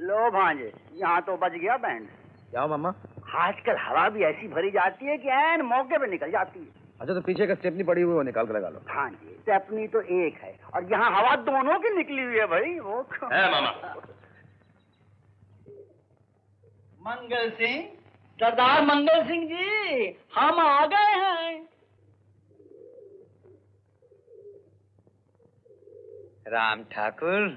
लो भांजे, यहाँ तो बच गया बैंड। क्या मामा? आजकल हवा भी ऐसी भरी जाती है कि ऐन मौके पे निकल जाती है। अच्छा, तो पीछे का स्टेपनी पड़ी हुई वो निकाल कर लगा लो। हाँ जी, स्टेपनी तो एक है और यहाँ हवा दोनों की निकली हुई है भाई। वो है मामा। मंगल सिंह, सरदार मंगल सिंह जी, हम आ गए हैं। राम ठाकुर,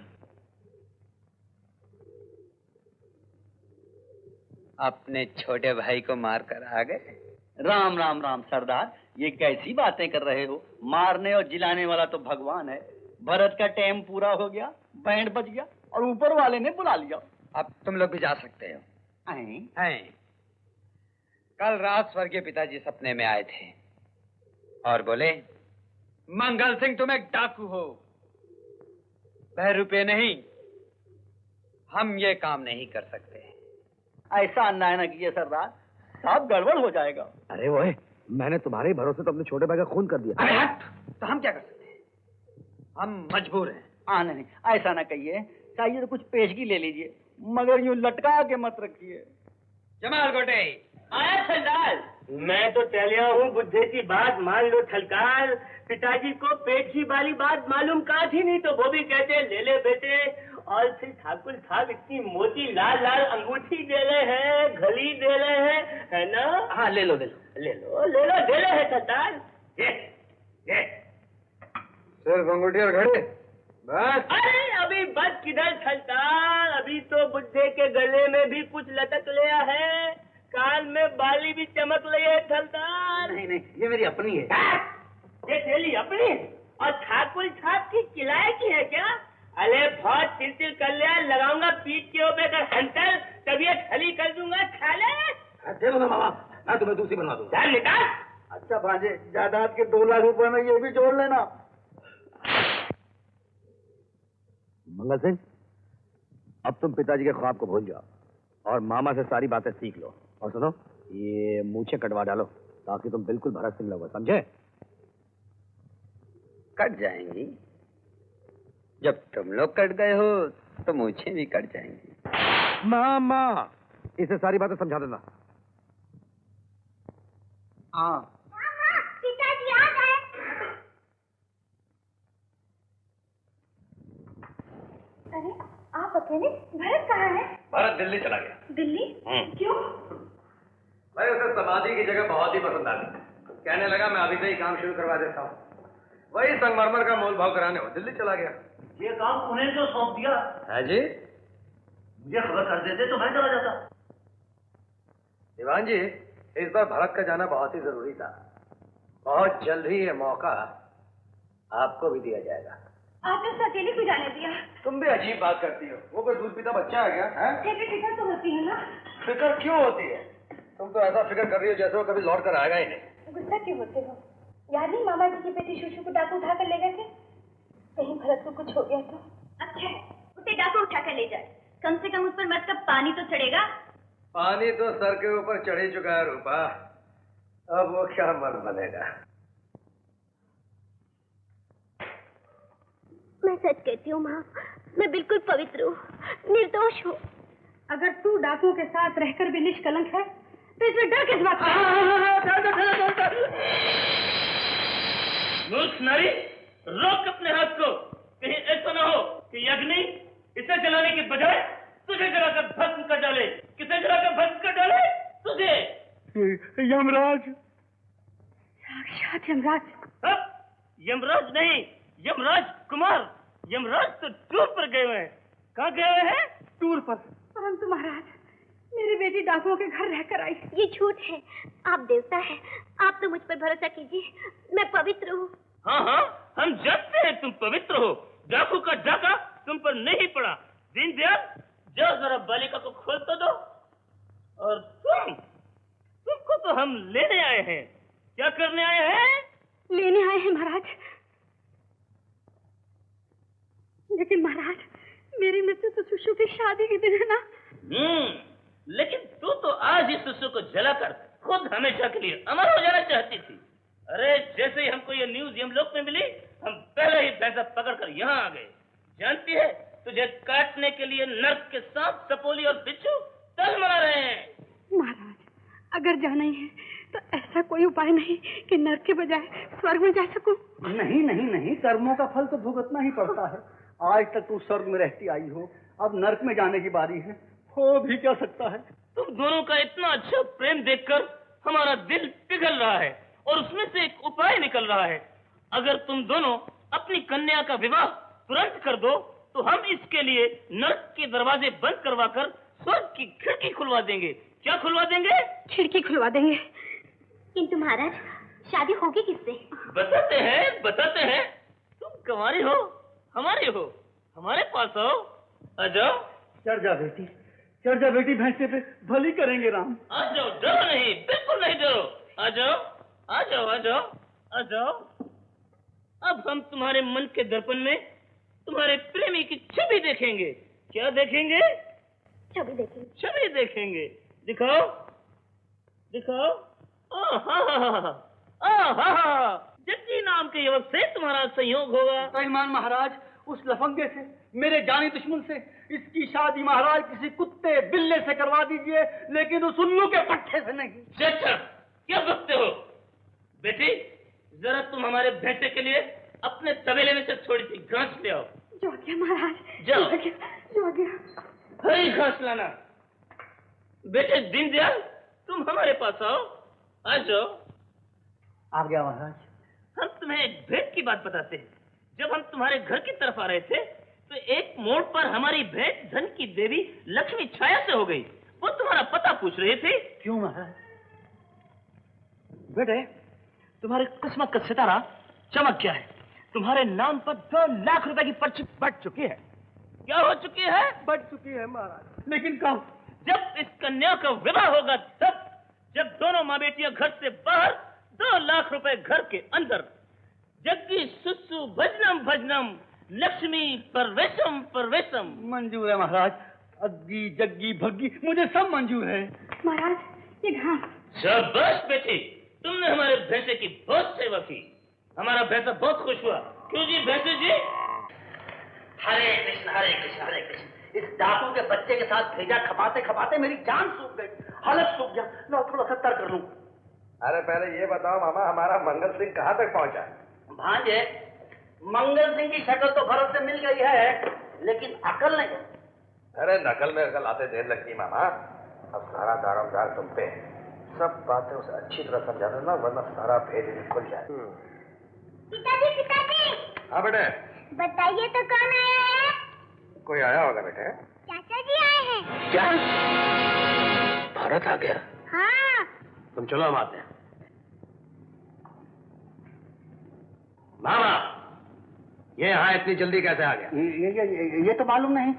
अपने छोटे भाई को मारकर आ गए। राम राम राम सरदार, ये कैसी बातें कर रहे हो? मारने और जिलाने वाला तो भगवान है। भरत का टाइम पूरा हो गया, बैंड बज गया और ऊपर वाले ने बुला लिया। अब तुम लोग भी जा सकते हो। हैं। कल रात स्वर्गीय पिताजी सपने में आए थे और बोले, मंगल सिंह तुम एक डाकू हो। 2 रुपए नहीं, हम ये काम नहीं कर सकते। ऐसा अन्याय न कीजिए सरदार, सब गड़बड़ हो जाएगा। अरे वो है, मैंने तुम्हारे ही भरोसे तो अपने छोटे भाई का खून कर दिया। अरे हट, तो हम क्या कर सकते हैं? हम मजबूर हैं। नहीं, ऐसा ना कहिए। चाहिए तो कुछ पेशगी ले लीजिए, मगर यूं लटका के मत रखिए। जमाल गोटे आया सरदार। मैं तो चलिया हूँ, बुद्धे की बात मान लो छलकार। पिताजी को पेट की वाली बात मालूम कहा थी, नहीं तो वो भी कहते ले ले बेटे। और फिर ठाकुर साहब इतनी मोटी लाल लाल अंगूठी दे रहे हैं, घड़ी दे रहे हैं, है ना? हाँ, ले लो दे रहे हैं सरदार। सिर्फ अंगूठी और घड़ी बस? अरे अभी बस किधर सरदार, अभी तो बुद्धे के गले में भी कुछ लटक लिया है, कान में बाली भी चमक रही है सरदार। नहीं, ये मेरी अपनी है। ये थैली अपनी और ठाकुर साहब की किराए की है क्या? अरे बहुत चिल कर लिया, लगाऊंगा पीठ के ऊपर कर हंटर, तबीयत खली कर दूंगा। खा ले। दे दो ना मामा, मैं तुम्हें दूसरी बनवा दूंगा। निकाल। अच्छा भांजे, जायदाद के 2 लाख रुपए में ये भी जोड़ लेना। मंगल सिंह, अब तुम पिताजी के ख्वाब को भूल जाओ और मामा से सारी बातें सीख लो। और सुनो, ये मूछें कटवा डालो ताकि तुम बिल्कुल भरत सिंह लगो, समझे? कट जाएंगी। जब तुम लोग कट गए हो तो मूछें भी कट जाएंगी। मामा, इसे सारी बातें समझा देना। हाँ, पिताजी आ गए। अरे आप अकेले? भरत कहाँ है? भरत दिल्ली चला गया। दिल्ली? क्यों? भाई, उसे समाधि की जगह बहुत ही पसंद आ गई। कहने लगा मैं अभी से ही काम शुरू करवा देता हूँ। वही संगमरमर का मोल भाव कराने वो दिल्ली चला गया। ये काम उन्हें तो सौंप दिया है जी? मुझे खबर कर देते तो मैं चला जाता। दीवान जी, इस बार भरत का जाना बहुत ही जरूरी था। बहुत जल्द ही ये मौका आपको भी दिया जाएगा। आपने उसे अकेले क्यों जाने दिया? तुम भी अजीब बात करती हो। वो कोई दूध पीता बच्चा है क्या? फिक्र तो होती है ना। फिक्र क्यों होती है? तुम तो ऐसा फिक्र कर रही हो जैसे वो कभी लौट कर आएगा ही नहीं। गुस्सा क्यों होते हो? याद नहीं मामा जी की बेटी शुशु को डाकू उठा कर ले गए थे? कहीं भरत को कुछ हो गया तो? अच्छा है, उसे डाकू उठा कर ले जाए। कम से कम उस पर मत का पानी तो चढ़ेगा। पानी तो सर के ऊपर चढ़ ही चुका है रूपा, अब वो क्या मन बनेगा। मैं सच कहती हूँ माँ, मैं बिल्कुल पवित्र हूँ, निर्दोष हूँ। अगर तू डाकुओं के साथ रहकर भी निष्कलंक है तो इसमें डर किस बात का? मूर्ख नारी, रोक अपने हाथ को। कहीं ऐसा ना हो कि अग्नि इसे जलाने के बजाय तुझे जलाकर भस्म कर डाले। किसे जलाकर भस्म कर डाले? तुझे। यमराज। साक्षात यमराज। यमराज नहीं, यमराज कुमार। यमराज तो टूर पर गए हुए हैं। कहाँ गए हुए हैं? टूर पर। परंतु महाराज, मेरी बेटी डाकुओं के घर रहकर आई। ये झूठ है, आप देवता हैं। आप तो मुझ पर भरोसा कीजिए, मैं पवित्र हूँ। हाँ हाँ, हम जानते हैं तुम पवित्र हो। डाकू का डाका तुम पर नहीं पड़ा। दीनदयाल, जाओ जरा बालिका को खोल तो दो। और तुमको तो हम लेने आए हैं। क्या करने आए हैं? लेने आए हैं महाराज। लेकिन महाराज, मेरी मृत्यु तो सुशु की शादी के दिन है ना। लेकिन तू तो आज ही सुसु को जलाकर खुद हमेशा के लिए अमर हो जाना चाहती थी। अरे जैसे ही हमको ये न्यूज यमलोक में मिली, हम पहले ही पैसा पकड़ कर यहाँ आ गए। जानती है तुझे काटने के लिए नर्क के सांप, सपोली और बिच्छू तल मरा रहे हैं। महाराज, अगर जाना ही है तो ऐसा कोई उपाय नहीं कि नर्क के बजाय स्वर्ग में जा सकूं? नहीं नहीं नहीं, कर्मों का फल तो भुगतना ही पड़ता है। आज तक तू स्वर्ग में रहती आई हो, अब नर्क में जाने की बारी है। हो भी क्या सकता है। तुम दोनों का इतना अच्छा प्रेम देखकर हमारा दिल पिघल रहा है और उसमें से एक उपाय निकल रहा है। अगर तुम दोनों अपनी कन्या का विवाह तुरंत कर दो तो हम इसके लिए नर्क के दरवाजे बंद करवाकर स्वर्ग की खिड़की खुलवा देंगे। क्या खुलवा देंगे? खिड़की खुलवा देंगे। किंतु महाराज, शादी होगी किससे? बताते हैं। तुम कुंवारी हो, हमारी हो, हमारे पास आओ। आ जाओ। चढ़ जा बेटी, भैंसे पे भली करेंगे राम। आ जाओ, डरो नहीं, बिल्कुल नहीं डरो। आ जाओ, आ जाओ, आ जाओ, आ जाओ। अब हम तुम्हारे मन के दर्पण में तुम्हारे प्रेमी की छवि देखेंगे। क्या देखेंगे? छवि देखेंगे। दिखाओ। जग्गी नाम के युवक से तुम्हारा संयोग होगा। बेईमान महाराज, उस लफंगे से, मेरे जानी दुश्मन से इसकी शादी महाराज किसी कुत्ते बिल्ले से करवा दीजिए, लेकिन उस उल्लू के पट्टे से नहीं। अच्छा, क्या बकते हो? बेटी, जरा तुम हमारे बेटे के लिए अपने तबेले में से थोड़ी सी घास ले आओ। जो गया महाराज, जाओ। हरी घास लाना। बेटे दीनदयाल, तुम हमारे पास आओ। आ जाओ। आ गया महाराज। हम तुम्हें एक भेंट की बात बताते हैं। जब हम तुम्हारे घर की तरफ आ रहे थे तो एक मोड़ पर हमारी भेंट धन की देवी लक्ष्मी छाया से हो गई। वो तुम्हारा पता पूछ रहे थे। क्यों महाराज? बेटे, तुम्हारी किस्मत का सितारा चमक गया है। तुम्हारे नाम पर 2 लाख रुपए की पर्ची बढ़ चुकी है। क्या हो चुकी है? बढ़ चुकी है महाराज। लेकिन कब? जब इस कन्या का विवाह होगा तब। जब दोनों माँ बेटियां घर से बाहर, 2 लाख रुपए घर के अंदर। जग्गी सुसु भजनम भजनम, लक्ष्मी परवेशम परवेशम। मंजूर है महाराज। अग्गी जग्गी भग्गी मुझे सब मंजूर है। महाराज, ये घास। शाबाश बेटी, तुमने हमारे भैंसे की बहुत सेवा की। हमारा भैंसा बहुत खुश हुआ। क्यों जी भैंसे जी? हरे कृष्ण हरे कृष्ण हरे कृष्ण। इस डाकू के बच्चे के साथ भेजा खपाते खपाते मेरी जान सूख गई, हलक सूख गया। लो थोड़ा सा तर कर लूं। अरे पहले ये बताओ मामा, हमारा मंगल सिंह कहाँ तक पहुँचा? भांजे, मंगल सिंह की शक्ल तो भरत से मिल गई है, लेकिन अकल नहीं। अरे नकल में अकल आते देर लगती मामा। अब सारा दारोमदार तुम पे है। सब बातें उसे अच्छी तरह समझा देना, वरना सारा भेद खुल जाए। पिताजी। हाँ बेटे, बताइए तो कौन आया है? कोई आया होगा बेटे। चाचा जी आए हैं। क्या? भारत आ गया? हाँ। तुम चलो, हम आते हैं। मामा, ये यहाँ इतनी जल्दी कैसे आ गया? ये तो मालूम नहीं,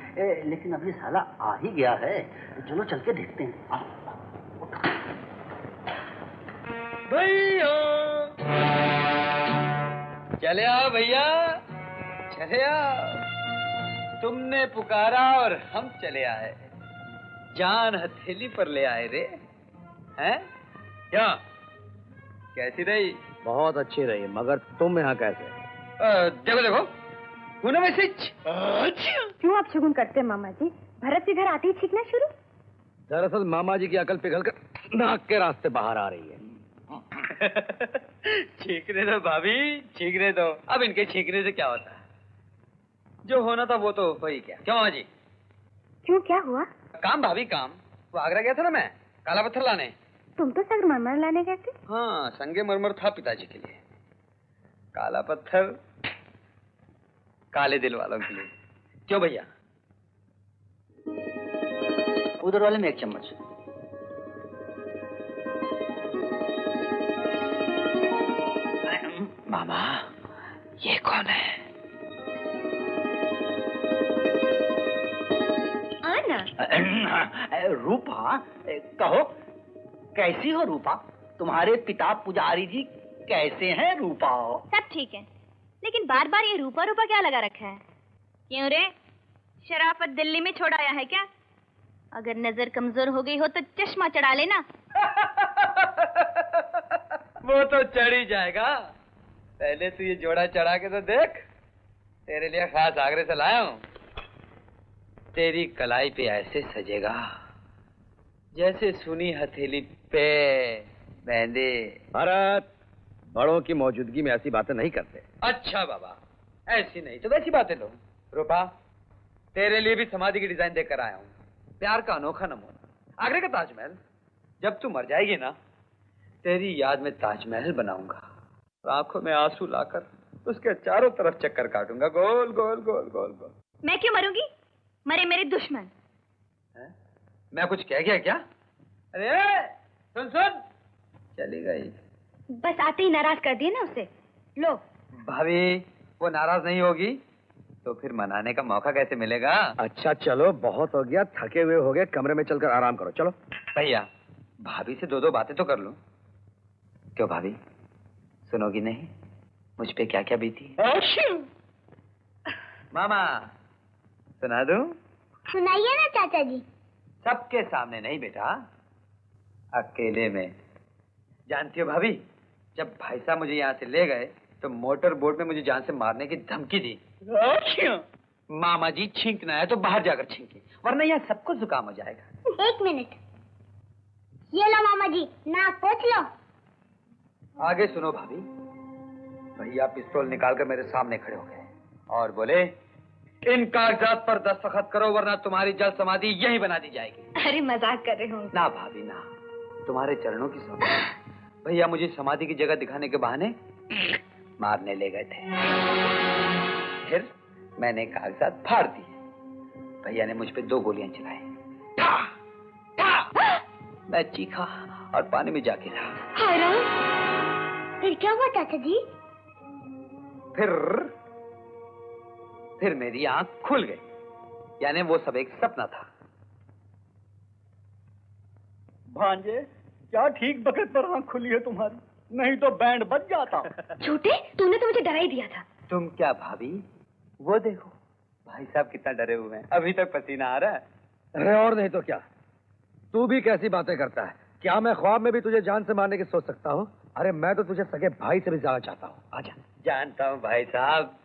लेकिन अभी साला आ ही गया है। चलो चल के देखते हैं। भैया चले आओ, भैया चले आओ। तुमने पुकारा और हम चले आए। जान हथेली पर ले आए रे। हैं? क्या? कैसी रही? बहुत अच्छी रही, मगर तुम यहाँ कैसे? देखो देखो, हुन में से क्यों आप शगुन करते हैं मामा जी? भरत के घर आते ही छींकना शुरू। दरअसल मामा जी की अकल पिघलकर नाक के रास्ते बाहर आ रही है। छींकने दो भाभी, छींकने दो। अब इनके छींकने से क्या होता है? जो होना था वो तो वही। क्या क्यों मामा जी? क्यों, क्या हुआ? काम भाभी काम। वो आगरा गया था ना मैं, काला पत्थर लाने। तुम तो संगमरमर लाने गए थे। हाँ, संगे मरमर था पिताजी के लिए। काला पत्थर काले दिल वालों के लिए। क्यों भैया? उधर वाले में 1 चम्मच। मामा, ये कौन है? आना। रूपा, कहो कैसी हो रूपा? तुम्हारे पिता पुजारी जी कैसे हैं रूपा? सब ठीक है, लेकिन बार बार ये रूपा रूपा क्या लगा रखा है? क्यों रे, शराफत दिल्ली में छोड़ आया है क्या? अगर नजर कमजोर हो गई हो तो चश्मा चढ़ा लेना। वो तो चढ़ ही जाएगा। पहले तू ये जोड़ा चढ़ा के तो देख, तेरे लिए खास आगरे से लाया हूँ। तेरी कलाई पे ऐसे सजेगा जैसे सुनी हथेली पे मेहंदी। भरत, बड़ों की मौजूदगी में ऐसी बातें नहीं करते। अच्छा बाबा, ऐसी नहीं तो वैसी बातें लो। रूपा, तेरे लिए भी समाधि की डिजाइन देकर आया हूँ। प्यार का अनोखा नमूना, आगरे का ताजमहल। जब तू मर जाएगी ना, तेरी याद में ताजमहल बनाऊंगा। आंखों में आंसू लाकर उसके चारों तरफ चक्कर काटूंगा, गोल गोल गोल गोल गोल। मैं क्यों मरूंगी? मरे मेरे दुश्मन। मैं कुछ कह गया क्या? अरे सुन सुन, चली गई। बस आते ही नाराज कर दिए ना उसे। लो। भाभी, वो नाराज नहीं होगी तो फिर मनाने का मौका कैसे मिलेगा? अच्छा चलो, बहुत हो गया, थके हुए हो गए, कमरे में चलकर आराम करो। चलो भैया, भाभी से दो दो बातें तो कर लूं। क्यों भाभी, सुनोगी नहीं मुझ पे क्या क्या बीती? मामा, सुना दूं? सुनाइए ना चाचा जी। सबके सामने नहीं बेटा, अकेले में। जानती हो भाभी, जब भाई साहब मुझे यहाँ से ले गए तो मोटर बोट में मुझे जान से मारने की धमकी दी। मामा जी, छींकना है तो बाहर जाकर छींके, वरना यहाँ सबको जुकाम हो जाएगा। 1 मिनट, ये लो मामा जी, नाक पोंछ लो। आगे सुनो भाभी। भैया पिस्तौल निकालकर मेरे सामने खड़े हो गए और बोले, इन कागजात पर दस्तखत करो वरना तुम्हारी जल समाधि यहीं बना दी जाएगी। अरे मजाक कर रहे हो। ना भाभी ना, तुम्हारे चरणों की सौगंध। भैया मुझे समाधि की जगह दिखाने के बहाने मारने ले गए थे। फिर मैंने कागजात फाड़ दिए। भैया ने मुझ पे 2 गोलियां चलाई। ठा, ठा। मैं चीखा और पानी में जा गिरा। फिर क्या हुआ चाचा जी? फिर मेरी आंख खुल गई, यानी वो सब एक सपना था। भांजे, क्या ठीक वक्त पर आंख खुली है तुम्हारी, नहीं तो बैंड बज जाता। झूठे, तूने तो मुझे डरा ही दिया था। तुम क्या भाभी, वो देखो भाई साहब कितना डरे हुए हैं, अभी तक पसीना आ रहा है। अरे और नहीं तो क्या, तू भी कैसी बातें करता है? क्या मैं ख्वाब में भी तुझे जान से मारने की सोच सकता हूँ? अरे मैं तो तुझे सगे भाई से भी ज्यादा चाहता हूँ। आजा। जानता हूँ भाई साहब,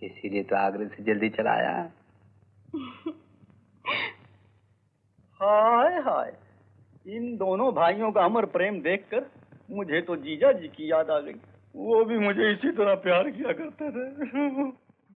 इसीलिए तो आगरे से जल्दी चला आया। हाय हाय, इन दोनों भाइयों का अमर प्रेम देखकर मुझे तो जीजा जी की याद आ गई। वो भी मुझे इसी तरह प्यार किया करते थे।